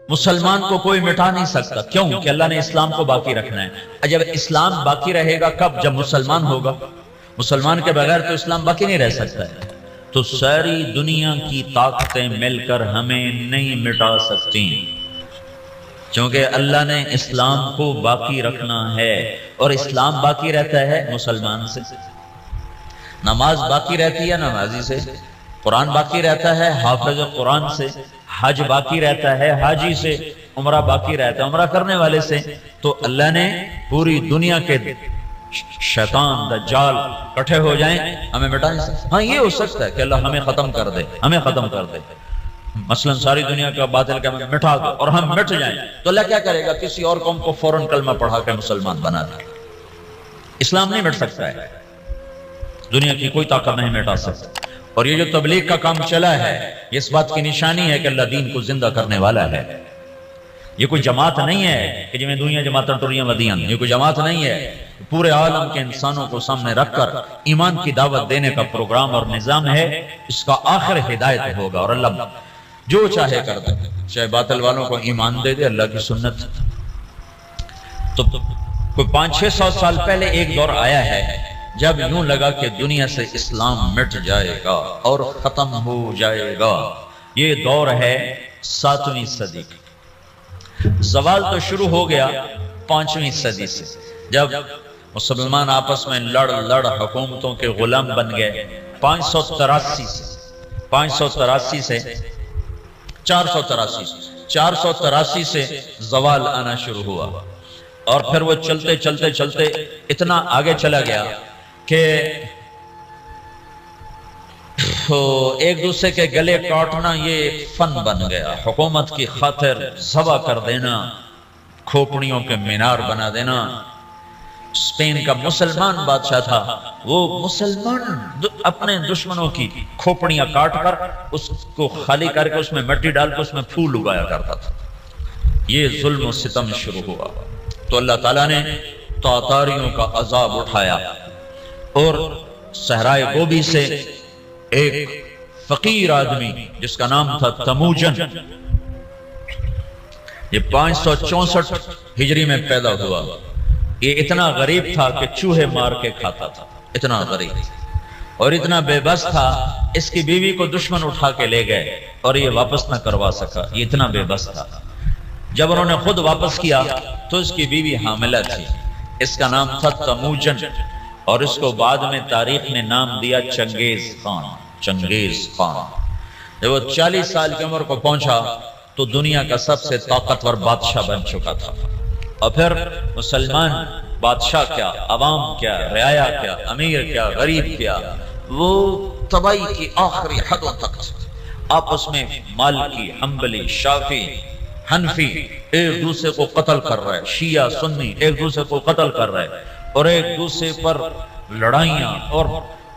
مسلمان کو کوئی مٹا نہیں سکتا. کیوں؟ کہ اللہ نے اسلام کو باقی رکھنا ہے. جب اسلام باقی رہے گا کب؟ جب مسلمان ہوگا. مسلمان کے بغیر تو اسلام باقی نہیں رہ سکتا ہے. تو ساری دنیا کی طاقتیں مل کر ہمیں نہیں مٹا سکتی، کیونکہ اللہ نے اسلام کو باقی رکھنا ہے. اور اسلام باقی رہتا ہے مسلمان سے. نماز باقی رہتی ہے نمازی سے، قرآن باقی رہتا ہے حافظ قرآن سے، حج باقی رہتا ہے حاجی سے، عمرہ باقی رہتا ہے عمرہ کرنے والے سے. تو اللہ نے پوری دنیا کے شیطان دجال کٹھے ہو جائیں ہمیں مٹا نہیں سکتے. ہاں یہ ہو سکتا ہے کہ اللہ ہمیں ختم کر دے، ہمیں ختم کر دے، مثلا ساری دنیا کا باطل کا مٹا دو اور ہم مٹ جائیں. تو اللہ کیا کرے گا؟ کسی اور قوم کو فوراً کلمہ پڑھا کے مسلمان بنا دے. اسلام نہیں مٹ سکتا ہے، دنیا کی کوئی طاقت نہیں مٹا سکتا. اور یہ جو تبلیغ کا کام چلا ہے یہ اس بات کی نشانی ہے کہ اللہ دین کو زندہ کرنے والا ہے. یہ کوئی جماعت نہیں ہے کہ جمیں دنیا جماعتیں ٹریاں ودیاں، یہ کوئی جماعت نہیں ہے. پورے عالم کے انسانوں کو سامنے رکھ کر ایمان کی دعوت دینے کا پروگرام اور نظام ہے. اس کا آخر ہدایت ہوگا اور اللہ جو چاہے کر دے. چاہے باطل والوں کو ایمان دے دے، اللہ کی سنت. تو کوئی 500-600 سال پہلے ایک دور آیا ہے جب یوں لگا کہ دنیا سے اسلام مٹ جائے گا اور ختم ہو جائے گا. یہ دور ہے 7ویں صدی کی. زوال تو شروع ہو گیا 5ویں صدی سے، جب مسلمان آپس میں لڑ حکومتوں کے غلام بن گئے. 583 سے 483 سے زوال آنا شروع ہوا. اور پھر وہ چلتے اتنا آگے چلا گیا کہ ایک دوسرے کے گلے کاٹنا یہ فن بن گیا. حکومت کی خاطر ذبح کر دینا، کھوپڑیوں کے مینار بنا دینا. اسپین کا مسلمان بادشاہ تھا، وہ مسلمان اپنے دشمنوں کی کھوپڑیاں کاٹ کر اس کو خالی کر کے اس میں مٹی ڈال کے اس میں پھول اگایا کرتا تھا. یہ ظلم و ستم شروع ہوا. تو اللہ تعالیٰ نے تاتاریوں کا عذاب اٹھایا اور صحرائے گوبی سے ایک فقیر آدمی جس کا نام تھا تموجن، یہ 564 ہجری میں پیدا ہوا. یہ اتنا غریب تھا کہ چوہے مار کے کھاتا تھا. اتنا غریب اور اتنا بے بس تھا، اس کی بیوی کو دشمن اٹھا کے لے گئے اور یہ واپس نہ کروا سکا. یہ اتنا بے بس تھا. جب انہوں نے خود واپس کیا تو اس کی بیوی حاملہ تھی. اس کا نام تھا تموجن اور اس کو بعد میں تاریخ نے نام دیا چنگیز خان. جب وہ 40 سال کی عمر کو پہنچا تو دنیا کا سب سے طاقتور بادشاہ بن چکا تھا. اور پھر مسلمان بادشاہ کیا، عوام کیا، رعایا کیا، امیر کیا، غریب کیا، وہ تباہی کی آخری حدوں تک آپس میں مالکی، حنبلی، شافعی، حنفی ایک دوسرے کو قتل کر رہے، شیعہ سنی ایک دوسرے کو قتل کر رہے اور ایک دوسرے پر لڑائیاں اور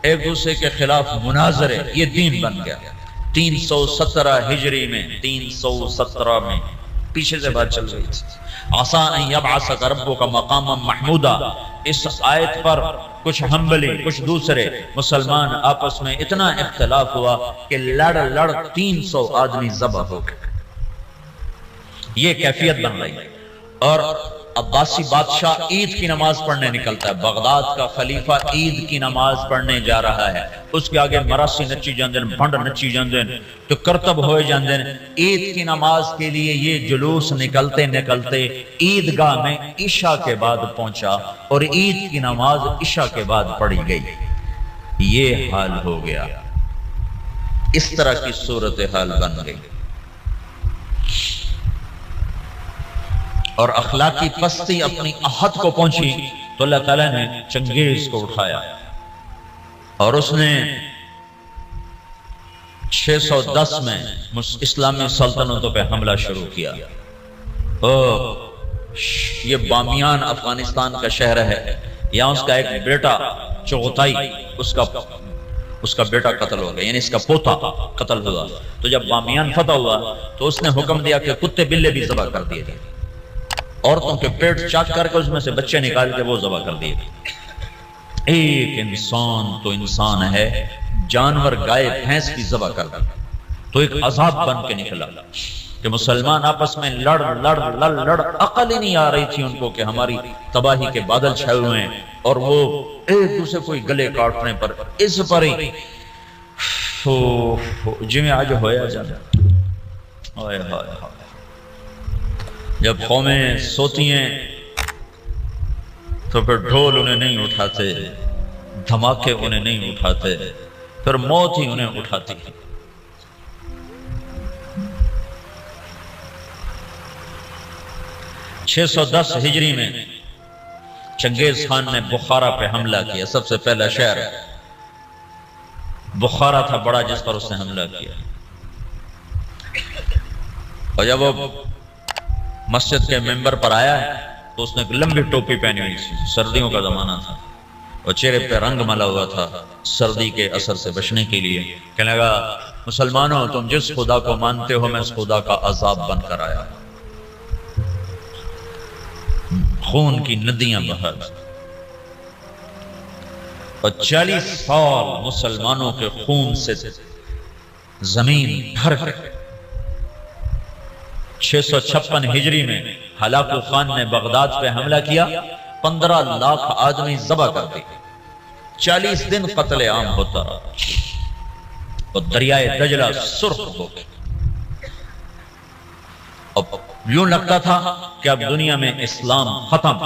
ایک دوسرے کے خلاف مناظرے. یہ دین بن گیا. 317 ہجری میں 317 میں پیچھے سے بات چل رہی تھی. عسیٰ ان یبعثک ربک مقاما محمودا. اس آیت پر کچھ حنبلی کچھ دوسرے مسلمان آپس میں اتنا اختلاف ہوا کہ لڑ 300 آدمی ذبح ہو گئے. یہ کیفیت بن رہی ہے. اور عباسی بادشاہ عید کی نماز پڑھنے نکلتا ہے. بغداد کا خلیفہ عید کی نماز پڑھنے جا رہا ہے. اس کے آگے مراسی نچی جاندے، بھنڈ نچی جاندے تو کرتب ہوئے جاندے. عید کی نماز کے لیے یہ جلوس نکلتے عیدگاہ میں عشاء کے بعد پہنچا اور عید کی نماز عشاء کے بعد پڑھی گئی. یہ حال ہو گیا. اس طرح کی صورتحال بن گئی. اور اخلاقی پستی اپنی احد کو پہنچی تو اللہ تعالیٰ نے چنگیز کو اٹھایا اور اس نے 610 میں اسلامی سلطنتوں پہ حملہ شروع کیا. یہ بامیان افغانستان کا شہر ہے. یہاں اس کا ایک بیٹا چغتائی اس کا بیٹا قتل ہو گیا، یعنی اس کا پوتا قتل ہوا. تو جب بامیان فتح ہوا تو اس نے حکم دیا کہ کتے بلے بھی ذبح کر دیے گئے. عورتوں کے پیٹ چاک کر کے اس میں سے بچے نکال کے وہ ذبح کر دیے. ایک انسان تو انسان ہے، جانور گائے بھینس کی ذبح کر دی تو ایک عذاب بن کے نکلا. کہ مسلمان آپس میں لڑ عقل ہی نہیں آ رہی تھی ان کو کہ ہماری تباہی کے بادل چھائے ہوئے ہیں، اور وہ ایک دوسرے کو گلے کاٹنے پر اس پر ہی جی میں آج ہویا جانا۔ جب قومیں سوتی ہیں تو پھر ڈھول انہیں نہیں اٹھاتے، دھماکے انہیں نہیں اٹھاتے، پھر موت ہی انہیں اٹھاتی ہے۔ 610 ہجری میں چنگیز خان نے بخارا پہ حملہ کیا۔ سب سے پہلا شہر بخارا تھا بڑا جس پر اس نے حملہ کیا، اور جب وہ مسجد کے ممبر پر آیا تو اس نے ایک لمبی ٹوپی پہنی ہوئی تھی، سردیوں کا زمانہ تھا، اور چہرے پہ رنگ ملا ہوا تھا سردی کے اثر سے بچنے کے لیے۔ کہنے لگا مسلمانوں تم جس خدا کو مانتے ہو میں اس خدا کا عذاب بن کر آیا، خون کی ندیاں بہا، اور 40 سال مسلمانوں کے خون سے زمین بھر گئی۔ 656 ہجری میں ہلاکو خان نے بغداد پہ حملہ کیا، 15 لاکھ آدمی ذبح کر دی، 40 دن قتل عام ہوتا رہا، اور دریائے دجلہ سرخ ہو گئی۔ اب یوں لگتا تھا کہ اب دنیا میں اسلام ختم،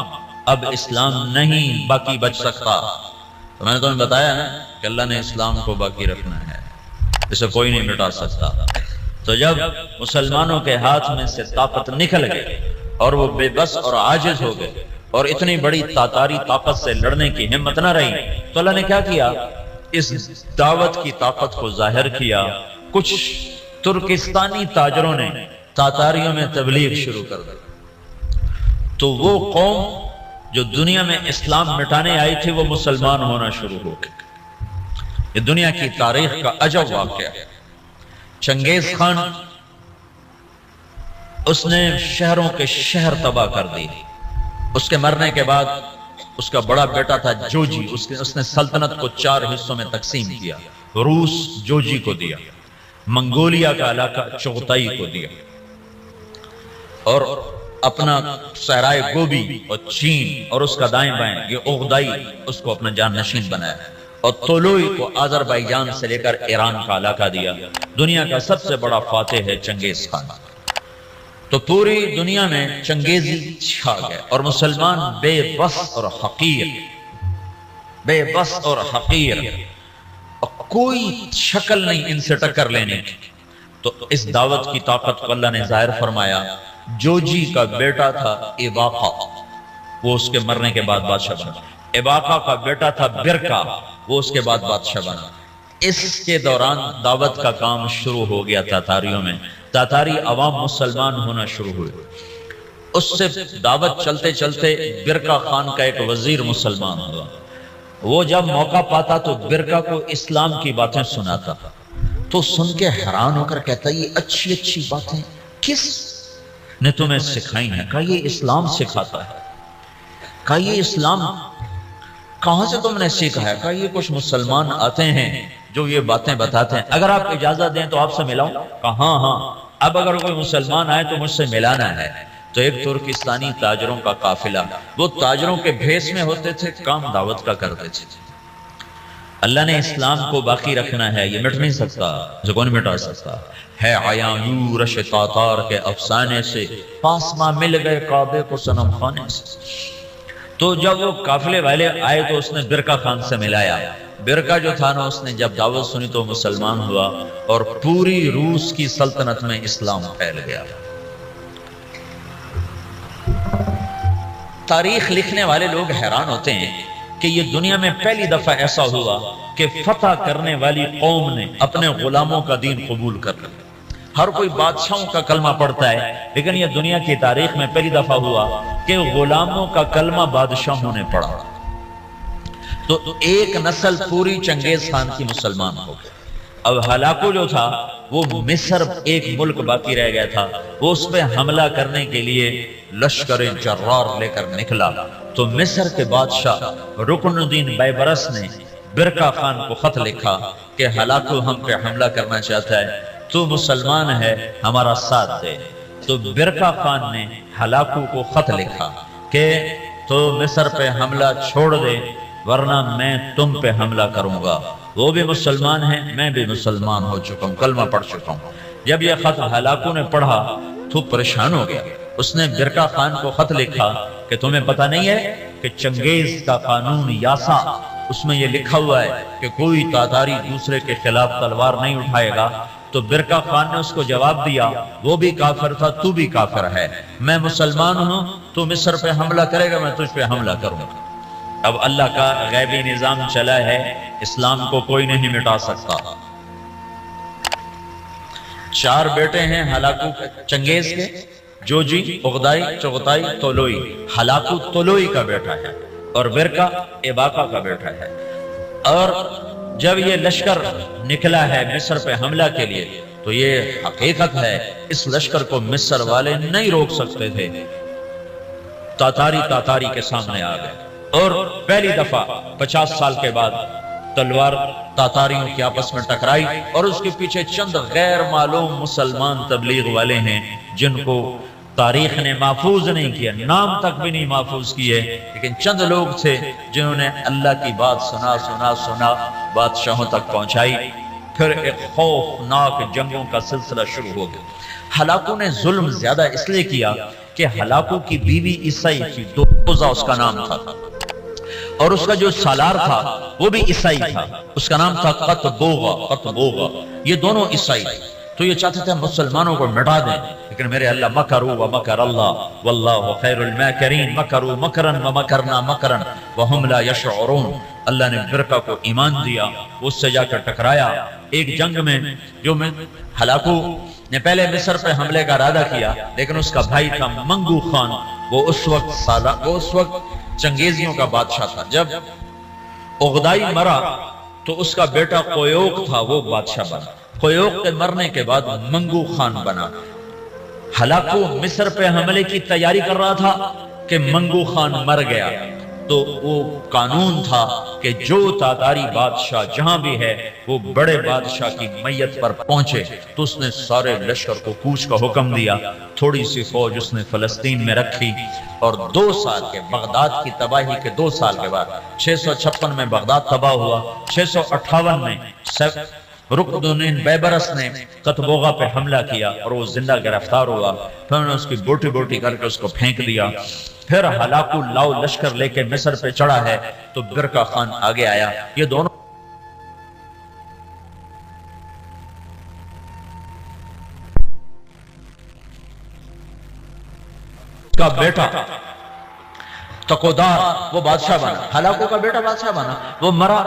اب اسلام نہیں باقی بچ سکتا۔ تو میں نے تمہیں بتایا نا کہ اللہ نے اسلام کو باقی رکھنا ہے، اسے کوئی نہیں مٹا سکتا۔ تو جب مسلمانوں کے ہاتھ میں سے طاقت نکل گئی اور وہ بے بس اور عاجز ہو گئے، اور اتنی بڑی تاتاری طاقت سے لڑنے کی ہمت نہ رہی، تو اللہ نے کیا کیا؟ اس دعوت کی طاقت کو ظاہر کیا۔ کچھ ترکستانی تاجروں نے تاتاریوں میں تبلیغ شروع کر دی، تو وہ قوم جو دنیا میں اسلام مٹانے آئی تھی وہ مسلمان ہونا شروع ہو گئی۔ یہ دنیا کی تاریخ کا عجب واقعہ ہے۔ چنگیز خان اس نے شہروں کے شہر تباہ کر دی۔ اس کے مرنے کے بعد اس کا بڑا بیٹا تھا جوجی، اس نے سلطنت کو 4 حصوں میں تقسیم کیا۔ روس جوجی کو دیا، منگولیا کا علاقہ چغتائی کو دیا، اور اپنا صحرائے گوبی اور چین اور اس کا دائیں بائیں یہ اغدائی اس کو اپنا جان نشین بنایا، اور طولوئی کو آذربائیجان سے لے کر ایران کا علاقہ دیا۔ دنیا کا سب سے بڑا فاتح ہے چنگیز خان۔ تو پوری دنیا میں چنگیزی چھا گئے، اور مسلمان بے بس اور حقیر، بے بس اور حقیر، اور کوئی شکل نہیں ان سے ٹکر لینے کی۔ تو اس دعوت کی طاقت کو اللہ نے ظاہر فرمایا۔ جوجی کا بیٹا تھا ایباقا، وہ اس کے مرنے کے بعد بادشاہ بنا۔ ایباقا کا بیٹا تھا برکا، وہ اس کے بعد بادشاہ بنا۔ اس کے دوران دعوت کا کام شروع ہو گیا تاتاریوں میں، تاتاری عوام مسلمان ہونا شروع ہوئے۔ اس سے دعوت چلتے چلتے برکا خان کا ایک وزیر مسلمان ہوا۔ وہ جب موقع پاتا تو برکا کو اسلام کی باتیں سناتا، تو سن کے حیران ہو کر کہتا یہ اچھی اچھی باتیں کس نے تمہیں سکھائی ہیں؟ کہا یہ اسلام سکھاتا ہے۔ کہا یہ اسلام کہاں سے تم نے سیکھا ہے؟ کہا یہ کچھ مسلمان آتے ہیں جو یہ باتیں بتاتے ہیں، اگر آپ اجازت دیں تو آپ سے ملاؤں؟ کہا ہاں ہاں، اب اگر کوئی مسلمان آئے تو مجھ سے ملانا ہے۔ تو ایک ترکستانی تاجروں کا قافلہ، وہ تاجروں کے بھیس میں ہوتے تھے، کام دعوت کا کرتے تھے۔ اللہ نے اسلام کو باقی رکھنا ہے، یہ مٹ نہیں سکتا، اسے کون مٹا سکتا ہے۔ عیاں یورش تاتار کے افسانے سے پاسما مل گئے کعبے کو صنم خانے سے۔ تو جب وہ قافلے والے آئے تو اس نے برکا خان سے ملایا۔ برکا جو تھا نا، اس نے جب دعوت سنی تو مسلمان ہوا، اور پوری روس کی سلطنت میں اسلام پھیل گیا۔ تاریخ لکھنے والے لوگ حیران ہوتے ہیں کہ یہ دنیا میں پہلی دفعہ ایسا ہوا کہ فتح کرنے والی قوم نے اپنے غلاموں کا دین قبول کر لیا۔ ہر کوئی بادشاہوں کا کلمہ پڑھتا ہے، لیکن یہ دنیا کی تاریخ میں پہلی دفعہ ہوا کہ غلاموں کا کلمہ بادشاہوں نے پڑھا۔ تو ایک نسل پوری چنگیز خان کی مسلمان ہو گئی۔ اب ہلاکو جو تھا وہ مصر ایک ملک باقی رہ گیا تھا، وہ اس پہ حملہ کرنے کے لیے لشکر جرار لے کر نکلا۔ تو مصر کے بادشاہ رکن الدین بیبرس نے برکا خان کو خط لکھا کہ ہلاکو ہم پہ حملہ کرنا چاہتا ہے، تو مسلمان ہے ہمارا ساتھ دے۔ تو برقع خان نے ہلاکو کو خط لکھا کہ تو مصر پہ حملہ چھوڑ دے ورنہ میں تم پہ حملہ کروں گا۔ وہ بھی مسلمان ہیں، میں بھی مسلمان ہو چکا ہوں، کلمہ پڑھ چکا ہوں۔ جب یہ خط ہلاکو نے پڑھا تو پریشان ہو گیا۔ اس نے برقع خان کو خط لکھا کہ تمہیں پتہ نہیں ہے کہ چنگیز کا قانون یاسا، اس میں یہ لکھا ہوا ہے کہ کوئی تاتاری دوسرے کے خلاف تلوار نہیں اٹھائے گا۔ تو برقع خان نے اس کو جواب دیا وہ بھی کافر تھا، تو بھی کافر ہے، میں مسلمان ہوں، تو مصر پہ حملہ کرے گا، میں تجھ پہ حملہ کروں گا۔ اب اللہ کا غیبی نظام چلا ہے، اسلام کو کوئی نہیں مٹا سکتا۔ 4 بیٹے ہیں ہلاکو چنگیز کے، جوجی، اغدائی، چغتائی، طولوئی۔ ہلاکو طولوئی کا بیٹا ہے اور برقع ایباقہ کا بیٹا ہے۔ اور جب یہ لشکر نکلا ہے مصر پہ حملہ کے لیے تو یہ حقیقت ہے اس لشکر کو مصر والے نہیں روک سکتے تھے۔ تاتاری کے سامنے آ گئے اور پہلی دفعہ 50 سال کے بعد تلوار تاتاریوں کی آپس میں ٹکرائی، اور اس کے پیچھے چند غیر معلوم مسلمان تبلیغ والے ہیں جن کو تاریخ نے محفوظ نہیں کیا، نام تک بھی نہیں محفوظ کیے، لیکن چند لوگ تھے جنہوں نے اللہ کی بات سنا بادشاہوں تک پہنچائی۔ پھر ایک خوفناک جنگوں کا سلسلہ شروع ہو گیا۔ ہلاکو نے ظلم زیادہ اس لیے کیا کہ ہلاکو کی بیوی عیسائی تھی، دوزہ اس کا نام تھا، اور اس کا جو سالار تھا وہ بھی عیسائی تھا، اس کا نام تھا قطبوغا۔ یہ دونوں عیسائی تھے۔ تو یہ چاہتے تھے مسلمانوں کو مٹا دیں، لیکن میرے اللہ مکروا ومکر اللہ واللہ خیر الماکرین، مکروا مکرا ومکرنا مکرا وہم لا یشعرون۔ اللہ نے برقع کو ایمان دیا، اس سے جا کر ٹکرایا ایک جنگ میں، جو میں ہلاکو نے پہلے مصر پہ حملے کا ارادہ کیا، لیکن اس کا بھائی تھا منگو خان، وہ اس وقت چنگیزیوں کا بادشاہ تھا۔ جب اغدائی مرا تو اس کا بیٹا قیوق تھا، وہ بادشاہ بنا۔ قیوق کے مرنے کے بعد منگو خان بنا۔ ہلاکو مصر پہ حملے کی تیاری کر رہا تھا کہ منگو خان مر گیا، تو وہ قانون تھا کہ جو تاتاری بادشاہ جہاں بھی ہے وہ بڑے بادشاہ کی میت پر پہنچے، تو اس نے سارے لشکر کو کوچ کا حکم دیا۔ تھوڑی سی فوج اس نے فلسطین میں رکھی، اور 2 سال کے بغداد کی تباہی کے 2 سال کے بعد 656 میں بغداد تباہ ہوا۔ 658 میں رکن بیبرس نے قطبوغا پہ حملہ کیا اور وہ زندہ گرفتار ہوا۔ پھر انہوں نے اس کی بوٹی بوٹی کر کے اس کو پھینک دیا۔ پھر ہلاکو لاؤ لشکر لے کے مصر پہ چڑھا ہے، تو برقع خان آگے آیا۔ یہ دونوں کا بیٹا تقودار وہ بادشاہ بنا، ہلاکو کا بیٹا بادشاہ بنا، وہ مرا۔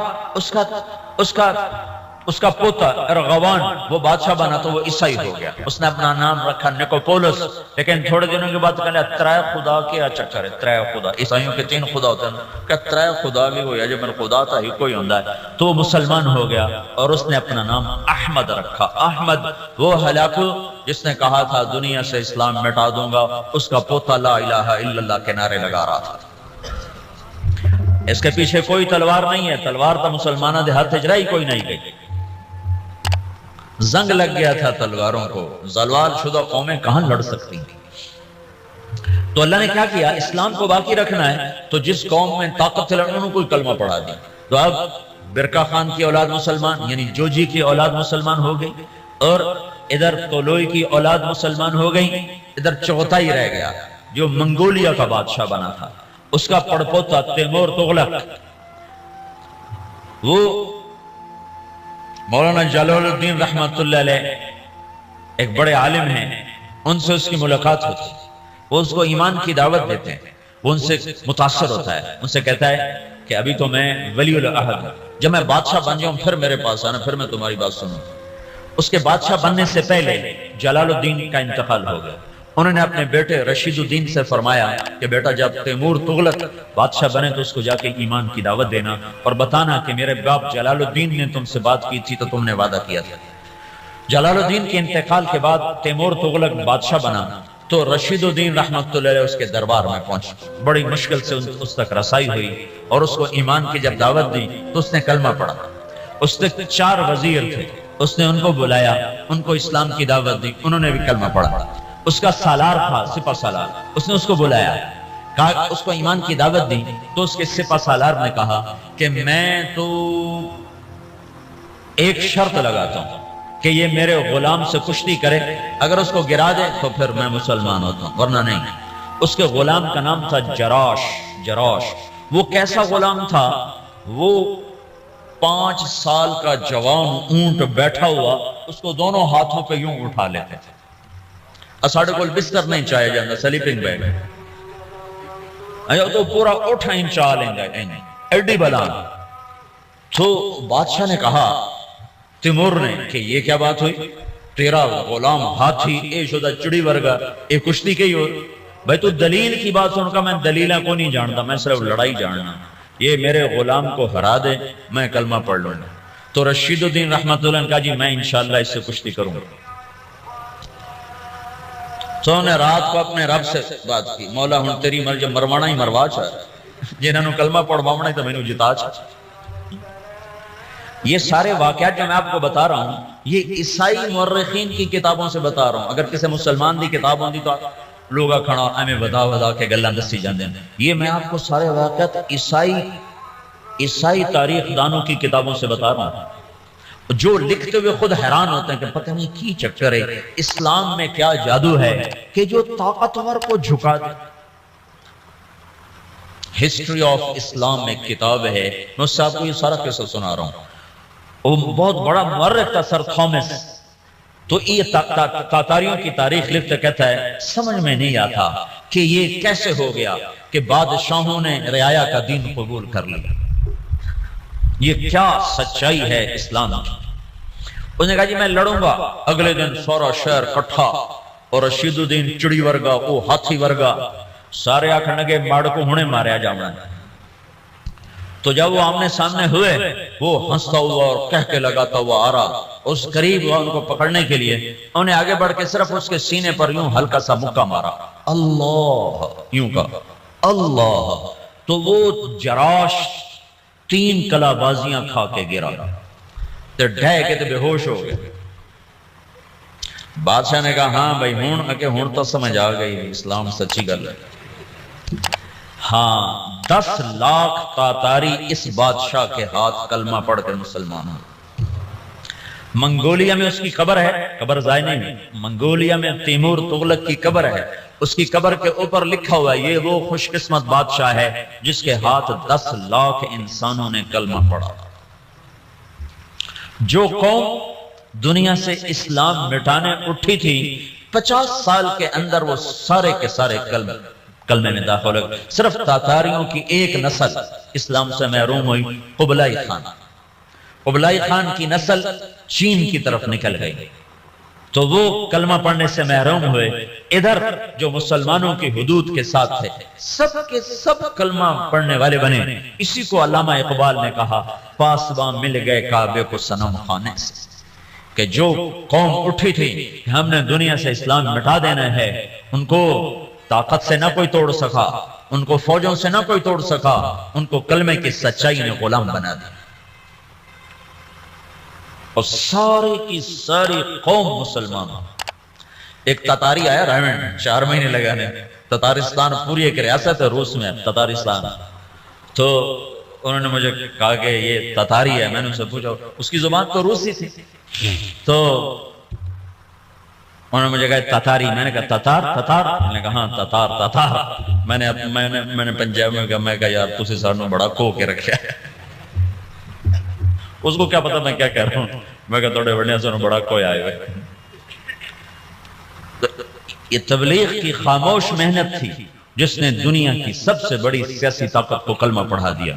اس کا پوتا ارغوان وہ بادشاہ بنا، تو وہ عیسائی ہو گیا۔ اس نے اپنا نام رکھا نکوپولس، لیکن تھوڑے دنوں کے بعد کہنے ترائے خدا کیا چکر ہے، ترائے خدا، عیسائیوں کے 3 خدا ہوتے ہیں، کہ ترائے خدا بھی ہو یا جو میرا خدا تھا ہی کوئی ہوتا ہے، تو وہ مسلمان ہو گیا اور اس نے اپنا نام احمد رکھا۔ احمد وہ ہلاکو جس نے کہا تھا دنیا سے اسلام مٹا دوں گا، اس کا پوتا لا الہ الا اللہ کے نعرے لگا رہا تھا۔ اس کے پیچھے کوئی تلوار نہیں ہے، تلوار تو مسلمانوں دے ہاتھ اجرائی کوئی نہیں گئی، زنگ لگ گیا تھا تلواروں کو، زوال شدہ قومیں کہاں لڑ سکتی ہیں۔ تو اللہ نے کیا کیا، اسلام کو باقی رکھنا ہے تو جس قوم میں طاقت ہے انہوں نے کوئی کلمہ پڑھا دی۔ تو اب برقع خان کی اولاد مسلمان، یعنی جوجی کی اولاد مسلمان ہو گئی، اور ادھر طولوئی کی اولاد مسلمان ہو گئی، ادھر چغتائی رہ گیا جو منگولیا کا بادشاہ بنا تھا، اس کا پڑپوتا تیمور تغلق، وہ مولانا جلال الدین رحمت اللہ علیہ ایک بڑے عالم ہیں، ان سے اس کی ملاقات ہوتی، وہ اس کو ایمان کی دعوت دیتے ہیں، وہ ان سے متاثر ہوتا ہے، ان سے کہتا ہے کہ ابھی تو میں ولی العہد ہوں، جب میں بادشاہ بن جاؤں پھر میرے پاس آنا، پھر میں تمہاری بات سنوں۔ اس کے بادشاہ بننے سے پہلے جلال الدین کا انتقال ہو گیا۔ انہوں نے اپنے بیٹے رشید الدین سے فرمایا کہ بیٹا جب تیمور تغلق بادشاہ بنے تو اس کو جا کے ایمان کی دعوت دینا اور بتانا کہ میرے باپ جلال الدین نے تم سے بات کی تھی تو تم نے وعدہ کیا تھا۔ جلال الدین کے انتقال کے بعد تیمور تغلق بادشاہ بنا تو رشید الدین رحمت اللہ علیہ اس کے دربار میں پہنچ، بڑی مشکل سے اس تک رسائی ہوئی اور اس کو ایمان کی جب دعوت دی تو اس نے کلمہ پڑھا۔ اس نے 4 وزیر تھے، اس نے ان کو بلایا، ان کو اسلام کی دعوت دی، انہوں نے بھی کلمہ پڑھا۔ اس کا سالار تھا، سپہ سالار، اس نے اس کو بلایا، کہا اس کو ایمان کی دعوت دی، تو اس کے سپہ سالار نے کہا کہ میں تو ایک شرط لگاتا ہوں کہ یہ میرے غلام سے کشتی کرے، اگر اس کو گرا دے تو پھر میں مسلمان ہوتا ہوں، ورنہ نہیں۔ اس کے غلام کا نام تھا جراش۔ وہ کیسا غلام تھا؟ وہ 5 سال کا جوان اونٹ بیٹھا ہوا، اس کو دونوں ہاتھوں پہ یوں اٹھا لیتے تھے۔ اساڑے کو بستر نہیں چاہے جانا، سلیپنگ بیگ تو پورا اٹھا ہی چاہ لیں گے ایڈی بلان۔ تو بادشاہ نے کہا تیمور نے کہ یہ کیا بات ہوئی، تیرا غلام ہاتھی اے شدہ چڑی ورگا اے کشتی کے ہی ہو، بھائی تو دلیل کی بات سن کا، میں دلیلہ کو نہیں جانتا، میں صرف لڑائی جاننا، یہ میرے غلام کو ہرا دے میں کلمہ پڑھ لوں گا۔ تو رشید الدین رحمت اللہ نے کہا جی میں انشاءاللہ اس سے کشتی کروں گا۔ تو انہوں نے رات کو اپنے رب سے بات کی، مولا ہن تیری مرضی مروانا ہی مروا چاہ، جنہوں نے کلمہ پڑھوانا ہی تو میں نے جتا چاہ۔ یہ سارے واقعات جو میں آپ کو بتا رہا ہوں یہ عیسائی مورخین کی کتابوں سے بتا رہا ہوں، اگر کسی مسلمان دی کتاب ہوندی تو لوگا کھڑا ہمیں ودا کے گلاں دسی جاندے ہیں۔ یہ میں آپ کو سارے واقعات عیسائی تاریخ دانوں کی کتابوں سے بتا رہا ہوں، جو لکھتے ہوئے خود حیران ہوتے ہیں کہ پتہ نہیں کی چکر ہے، اسلام میں کیا جادو ہے کہ جو طاقتور کو جھکا دے۔ ہسٹری آف اسلام میں کتاب ہے، میں اس سے آپ کو یہ سارا قصہ سنا رہا ہوں۔ وہ بہت بڑا مورخ تھا سر تھامس، تو یہ تاتاریوں کی تاریخ لکھتا کہتا ہے سمجھ میں نہیں آتا کہ یہ کیسے ہو گیا کہ بادشاہوں نے رعایا کا دین قبول کر لیا، یہ کیا سچائی ہے اسلام کی۔ اس نے کہا جی میں لڑوں گا۔ اگلے دن سورا شہر کٹھا اور رشید الدین چڑی ورگا وہ ہاتھی ورگا سارے آکھن لگے ماڑ کو ہونے ماریا جاؤں۔ تو جب وہ آمنے سامنے ہوئے وہ ہنستا ہوا اور کہہ کے لگاتا ہوا آ رہا، اس قریب ہوا ان کو پکڑنے کے لیے، انہیں آگے بڑھ کے صرف اس کے سینے پر یوں ہلکا سا مکہ مارا، اللہ یوں کہا اللہ، تو وہ جراش 3 کلا بازیاں کھا کے گرا، تو ڈھے کے تو بے ہوش ہو گئے۔ بادشاہ نے کہا ہاں بھائی ہون تو سمجھ آ گئی، اسلام سچی گل ہے۔ ہاں 10 لاکھ تاتاری اس بادشاہ کے ہاتھ کلمہ پڑھ کر مسلمان ہیں۔ منگولیا میں اس کی قبر ہے، قبر ضائع نہیں ہے، منگولیا میں تیمور تغلق کی قبر ہے، اس کی قبر کے اوپر لکھا ہوا ہے یہ وہ خوش قسمت بادشاہ ہے جس کے ہاتھ 10 لاکھ انسانوں نے کلمہ پڑھا۔ جو قوم دنیا سے اسلام مٹانے اٹھی تھی 50 سال کے اندر وہ سارے کے سارے کلمے میں داخل ہو گئے۔ صرف تاتاریوں کی ایک نسل اسلام سے محروم ہوئی، قبلائی خان۔ قبلائی خان کی نسل چین کی طرف نکل گئی، تو وہ کلمہ پڑھنے سے محروم ہوئے۔ ادھر جو مسلمانوں کی حدود کے ساتھ تھے سب کے سب کلمہ پڑھنے والے بنے۔ اسی کو علامہ اقبال نے کہا پاسباں مل گئے کعبے کو صنم خانے سے، کہ جو قوم اٹھی تھی کہ ہم نے دنیا سے اسلام مٹا دینا ہے، ان کو طاقت سے نہ کوئی توڑ سکا، ان کو فوجوں سے نہ کوئی توڑ سکا، ان کو کلمے کی سچائی نے غلام بنا دیا، اور سارے کی ساری قوم مسلمان۔ ایک تاتاری آیا رائمنڈ 4 مہینے لگانے، تتارستان پوری ایک ریاست ہے روس میں تتارستان، تو انہوں نے مجھے کہا کہ یہ تاتاری ہے، میں نے ان سے پوچھا اس کی زبان تو روسی تھی، تو انہوں نے مجھے کہا تاتاری، میں نے کہا تاتار میں نے کہا ہاں تاتار، میں نے پنجاب میں کہا، میں کہا یار تسی سانوں بڑا کھو کے رکھا ہے، اس کو کیا پتا میں کیا کہہ رہا ہوں، میں کہا توڑے بڑھنے سے بڑا کوئی آئے ہوئے۔ یہ تبلیغ کی خاموش محنت تھی جس نے دنیا کی سب سے بڑی سیاسی طاقت کو کلمہ پڑھا دیا۔